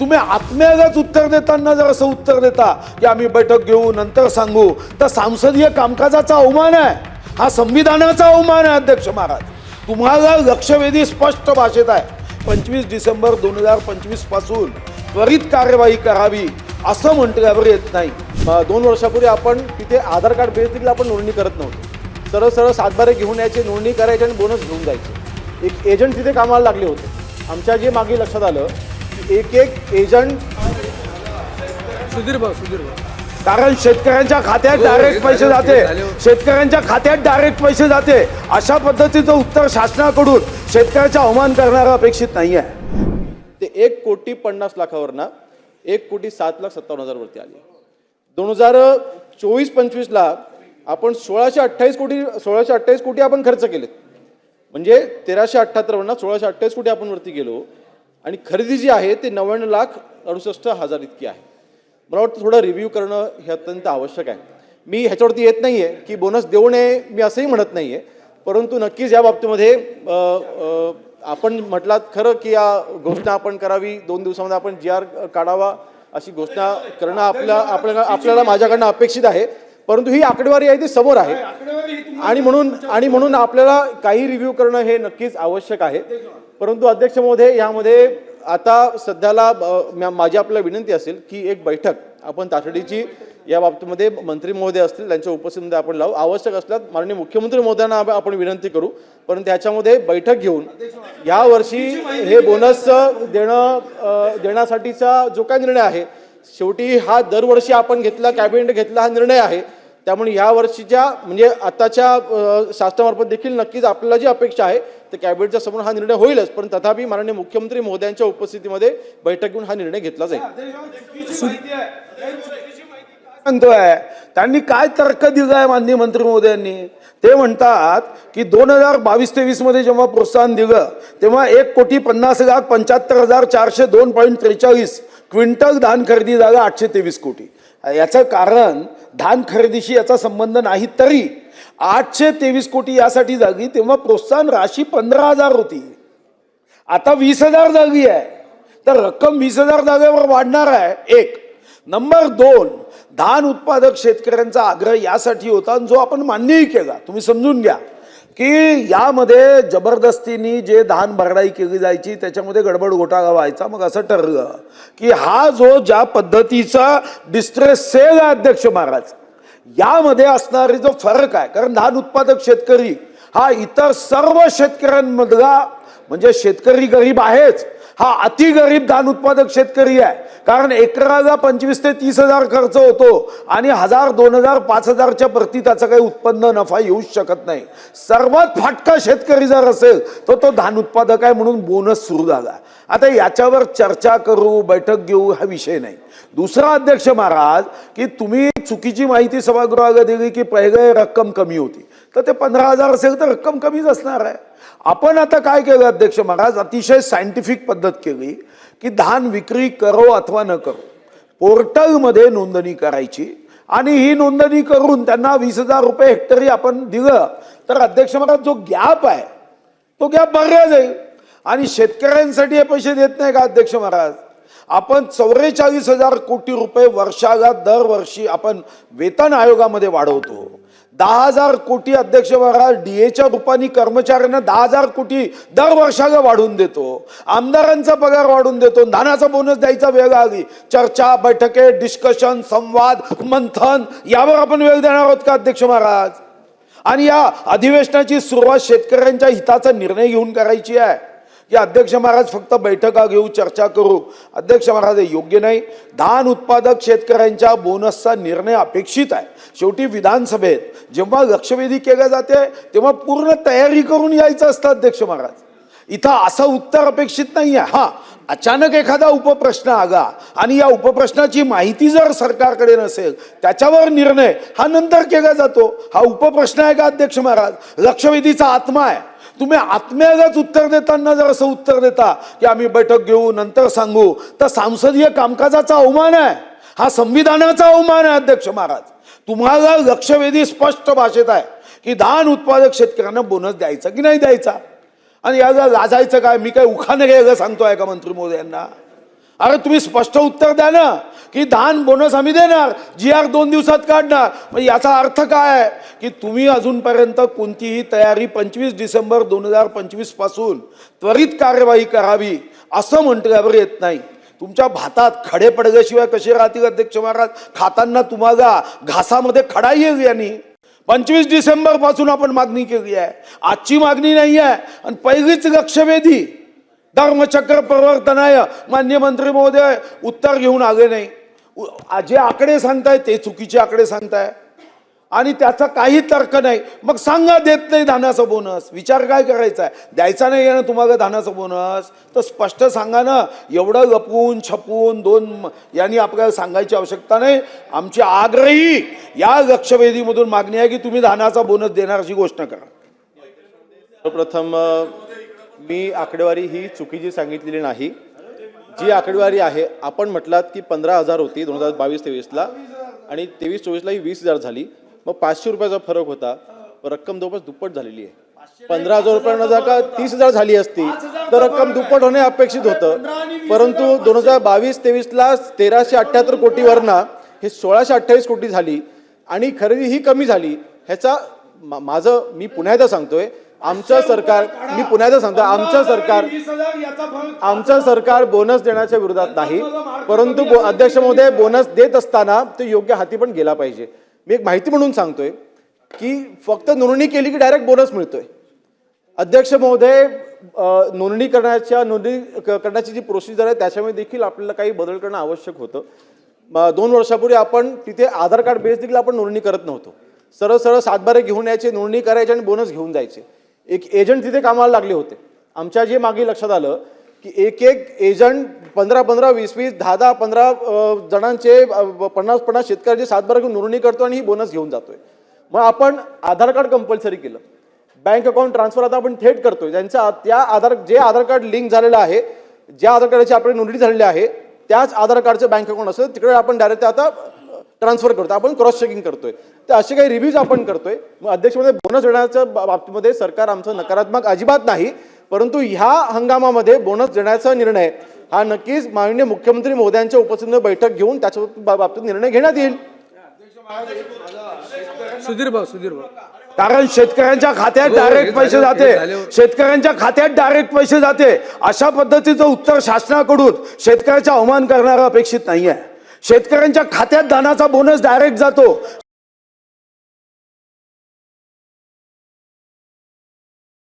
तुम्ही आत्म्यागच उत्तर देताना जर असं उत्तर देता की आम्ही बैठक घेऊ नंतर सांगू, तर संसदीय कामकाजाचा अवमान आहे, हा संविधानाचा अवमान आहे. अध्यक्ष महाराज, तुम्हाला लक्षवेधी स्पष्ट भाषेत आहे, 25 डिसेंबर 2025 पासून त्वरित कार्यवाही करावी असं म्हटल्यावर येत नाही. 2 वर्षापूर्वी आपण तिथे आधार कार्ड बेस देखील आपण नोंदणी करत नव्हतो. सरळ सरळ सातबारे घेऊन यायचे, नोंदणी करायची आणि बोनस घेऊन जायचे. एक एजंट तिथे कामाला लागले होते. आमच्या जे मागे लक्षात आलं की एक एजंट सुधीर भाऊ कारण शेतकऱ्यांच्या खात्यात डायरेक्ट पैसे जाते, शेतकऱ्यांच्या खात्यात डायरेक्ट पैसे जाते. अशा पद्धतीचं उत्तर शासनाकडून शेतकऱ्याचा अवमान करणारा अपेक्षित नाही आहे. ते 1,50,00,000 1,07,57,000 वरती आले. 2024-25 ला आपण 1628 कोटी आपण खर्च केलेत. म्हणजे 1378 1628 कोटी आपण वरती गेलो आणि खरेदी जी आहे ते 99,68,000 इतकी आहे. मला वाटतं थोडं रिव्ह्यू करणं हे अत्यंत आवश्यक आहे. मी ह्याच्यावरती येत नाही आहे की बोनस देऊ नये, मी असंही म्हणत नाही आहे, परंतु नक्कीच या बाबतीमध्ये आपण म्हटलात खरं की या घोषणा आपण करावी, 2 दिवसामध्ये आपण GR काढावा अशी घोषणा करणं आपल्याला माझ्याकडनं अपेक्षित आहे. परंतु ही आकडेवारी आहे ती समोर आहे आणि म्हणून आपल्याला काही रिव्ह्यू करणं हे नक्कीच आवश्यक आहे. परंतु अध्यक्ष महोदय, यामध्ये आता सध्याला माझी आपल्याला विनंती असेल की एक बैठक आपण तातडीची या बाबतीमध्ये मंत्री महोदय असतील त्यांच्या उपस्थितीमध्ये आपण लावू. आवश्यक असल्यास माननीय मुख्यमंत्री महोदयांना आपण विनंती करू. परंतु त्याच्यामध्ये बैठक घेऊन या वर्षी हे बोनस देण्यासाठीचा जो काही निर्णय आहे, शेवटी हा दरवर्षी आपण घेतला, कॅबिनेट घेतला हा निर्णय आहे. त्यामुळे या वर्षीच्या म्हणजे आताच्या शासनामार्फत देखील नक्कीच आपल्याला जी अपेक्षा आहे तर कॅबिनेटच्या समोर हा निर्णय होईलच, पण तथापि माननीय मुख्यमंत्री महोदयांच्या उपस्थितीमध्ये बैठक घेऊन हा निर्णय घेतला जाईल. म्हणतोय त्यांनी काय तर्क दिलाय माननीय मंत्री महोदयांनी? ते म्हणतात की 2022-23 मध्ये जेव्हा प्रोत्साहन दिलं तेव्हा 1,50,75,402.43 क्विंटल धान खरेदी झाला, 823 कोटी. याचं कारण धान खरेदीशी याचा संबंध नाही, तरी 823 कोटी यासाठी झाली तेव्हा प्रोत्साहन राशी 15,000 होती, आता 20,000 झाली आहे. तर रक्कम 20,000 जागेवर वाढणार आहे. एक नंबर 2, धान उत्पादक शेतकऱ्यांचा आग्रह यासाठी होता जो आपण मान्यही केला. तुम्ही समजून घ्या की यामध्ये जबरदस्तीने जे धान भरडाई केली जायची त्याच्यामध्ये गडबड घोटाळा व्हायचा. मग असं ठरलं की हा जो ज्या पद्धतीचा डिस्ट्रेस सेल आहे अध्यक्ष महाराज, यामध्ये असणारे जो फरक आहे, कारण धान उत्पादक शेतकरी हा इतर सर्व शेतकऱ्यांमधला म्हणजे शेतकरी गरीब आहेच, हा अति गरीब धान उत्पादक शेतकरी आहे. कारण एकराला 25,000 ते 30,000 खर्च होतो आणि 1,000, 2,000, 5,000च्या प्रति त्याचं काही उत्पन्न नफा येऊ शकत नाही. सर्वात फाटका शेतकरी जर असेल तर तो धान उत्पादक आहे, म्हणून बोनस सुरू झाला. आता याच्यावर चर्चा करू, बैठक घेऊ हा विषय नाही. दुसरा अध्यक्ष महाराज की तुम्ही चुकीची माहिती सभागृहाला दिली की पहिले रक्कम कमी होती, तर ते 15,000 असेल तर रक्कम कमीच असणार आहे. आपण आता काय केलं अध्यक्ष महाराज, अतिशय सायंटिफिक पद्धत केली की धान विक्री करो अथवा न करो पोर्टलमध्ये नोंदणी करायची आणि ही नोंदणी करून त्यांना 20,000 रुपये हेक्टरी आपण दिलं तर अध्यक्ष महाराज जो गॅप आहे तो गॅप भरला जाईल. आणि शेतकऱ्यांसाठी हे पैसे देत नाही का अध्यक्ष महाराज? आपण 44,000 कोटी रुपये वर्षाला दरवर्षी आपण वेतन आयोगामध्ये वाढवतो. 10,000 कोटी अध्यक्ष महाराज DAच्या रूपाने कर्मचाऱ्यांना 10,000 कोटी दर वर्षाला वाढवून देतो. आमदारांचा पगार वाढवून देतो. धानाचा बोनस द्यायचा वेळ आली. चर्चा, बैठके, डिस्कशन, संवाद, मंथन यावर आपण वेळ देणार आहोत का अध्यक्ष महाराज? आणि या अधिवेशनाची सुरुवात शेतकऱ्यांच्या हिताचा निर्णय घेऊन करायची आहे की अध्यक्ष महाराज फक्त बैठका घेऊ, चर्चा करू? अध्यक्ष महाराज हे योग्य नाही. धान उत्पादक शेतकऱ्यांच्या बोनसचा निर्णय अपेक्षित आहे. शेवटी विधानसभेत जेव्हा लक्षवेधी केल्या जाते तेव्हा पूर्ण तयारी करून यायचं असतं अध्यक्ष महाराज. इथं असं उत्तर अपेक्षित नाही आहे. हा अचानक एखादा उपप्रश्न आला आणि या उपप्रश्नाची माहिती जर सरकारकडे नसेल त्याच्यावर निर्णय हा नंतर केला जातो. हा उपप्रश्न आहे का अध्यक्ष महाराज? लक्षवेधीचा आत्मा आहे. तुम्ही आत्म्यागच उत्तर देताना जर असं उत्तर देता की आम्ही बैठक घेऊ नंतर सांगू, तर संसदीय कामकाजाचा अवमान आहे, हा संविधानाचा अवमान आहे अध्यक्ष महाराज. तुम्हाला लक्षवेधी स्पष्ट भाषेत आहे की धान उत्पादक शेतकऱ्यांना बोनस द्यायचा की नाही द्यायचा. आणि याला लाजायचं काय? मी काय उखाणे घ्यायला सांगतोय का मंत्री महोदयांना? अरे तुम्ही स्पष्ट उत्तर द्या ना की धान बोनस आम्ही देणार, GR 2 दिवसात काढणार. मग याचा अर्थ काय आहे की तुम्ही अजूनपर्यंत कोणतीही तयारी 25 डिसेंबर 2025 पासून त्वरित कार्यवाही करावी असं म्हटल्यावर येत नाही. तुमच्या भातात खडे पडल्याशिवाय कसे राहतील अध्यक्ष महाराज? खाताना तुम्हाला घासामध्ये खडा येईल यांनी. 25 डिसेंबर पासून आपण मागणी केली आहे, आजची मागणी नाही आहे. आणि पहिलीच लक्षवेधी धर्मचक्र प्रवर्तनाय मान्य मंत्री महोदय उत्तर घेऊन आले नाही. जे आकडे सांगताय ते चुकीचे आकडे सांगताय आणि त्याचा काही तर्क नाही. मग सांगा देत नाही धानाचा बोनस, विचार काय करायचा आहे? द्यायचा नाही आहे ना तुम्हाला धानाचा बोनस, तर स्पष्ट सांगा ना. एवढं लपवून छपवून यांनी आपल्याला सांगायची आवश्यकता नाही. आमची आग्रही या लक्षवेधीमधून मागणी आहे की तुम्ही धानाचा बोनस देण्याची घोषणा करा. सर्वप्रथम मी आकडेवारी ही चुकीची सांगितलेली नाही. जी आकडेवारी आहे, आपण म्हटलात की 15,000 होती 2022-23ला आणि 23-24ला ही 20,000 झाली. मग 500 रुपयाचा फरक होता, रक्कम जवळपास दुप्पट झालेली आहे. 15,000 रुपयांना जर का 30,000 झाली असती तर रक्कम दुप्पट होणे अपेक्षित होतं. परंतु 2022-23ला 1,378 कोटीवरनं हे 1,628 कोटी झाली आणि खरेदी ही कमी झाली. ह्याचा मी पुन्हा एकदा सांगतोय, आमचं सरकार आमचं सरकार बोनस देण्याच्या विरोधात नाही, परंतु अध्यक्ष महोदय बोनस देत असताना ते योग्य हाती पण गेला पाहिजे. मी एक माहिती म्हणून सांगतोय की फक्त नोंदणी केली की डायरेक्ट बोनस मिळतोय. अध्यक्ष महोदय, नोंदणी करण्याची जी प्रोसिजर आहे त्याच्यामध्ये देखील आपल्याला काही बदल करणं आवश्यक होतं. 2 वर्षापूर्वी आपण तिथे आधार कार्ड बेस देखील आपण नोंदणी करत नव्हतो. सरळ सरळ 7/12 घेऊन यायचे, नोंदणी करायचे आणि बोनस घेऊन जायचे. एक एजंट तिथे कामाला लागले होते. आमच्या जे मागे लक्षात आलं की एक एजंट 15-15, 20-20, 10-10, 15 जणांचे 50-50 शेतकऱ्यांचे 7/12 घेऊन नोंदणी करतो आणि ही बोनस घेऊन जातोय. मग आपण आधार कार्ड कंपल्सरी केलं, बँक अकाउंट ट्रान्सफर आता आपण थेट करतोय. जे आधार कार्ड लिंक झालेलं आहे, ज्या आधार कार्डाची आपली नोंदणी झालेली आहे त्याच आधार कार्डचं बँक अकाउंट असेल तिकडे आपण डायरेक्ट आता ट्रान्सफर करतो, आपण क्रॉस चेकिंग करतोय. तर असे काही रिव्ह्यूज आपण करतोय. मग अध्यक्षमध्ये बोनस देण्याच्या बाबतीमध्ये सरकार आमचं नकारात्मक अजिबात नाही, परंतु ह्या हंगामामध्ये बोनस देण्याचा निर्णय हा नक्कीच माननीय मुख्यमंत्री महोदयांच्या उपस्थितीत बैठक घेऊन त्याच्या बाबतीत निर्णय घेण्यात येईल. सुधीर भाऊ. कारण शेतकऱ्यांच्या खात्यात डायरेक्ट पैसे जाते, शेतकऱ्यांच्या खात्यात डायरेक्ट पैसे जाते. अशा पद्धतीचं उत्तर शासनाकडून शेतकऱ्याचा अवमान करणारा अपेक्षित नाही आहे. शेतकऱ्यांच्या खात्यात धानाचा बोनस डायरेक्ट जातो.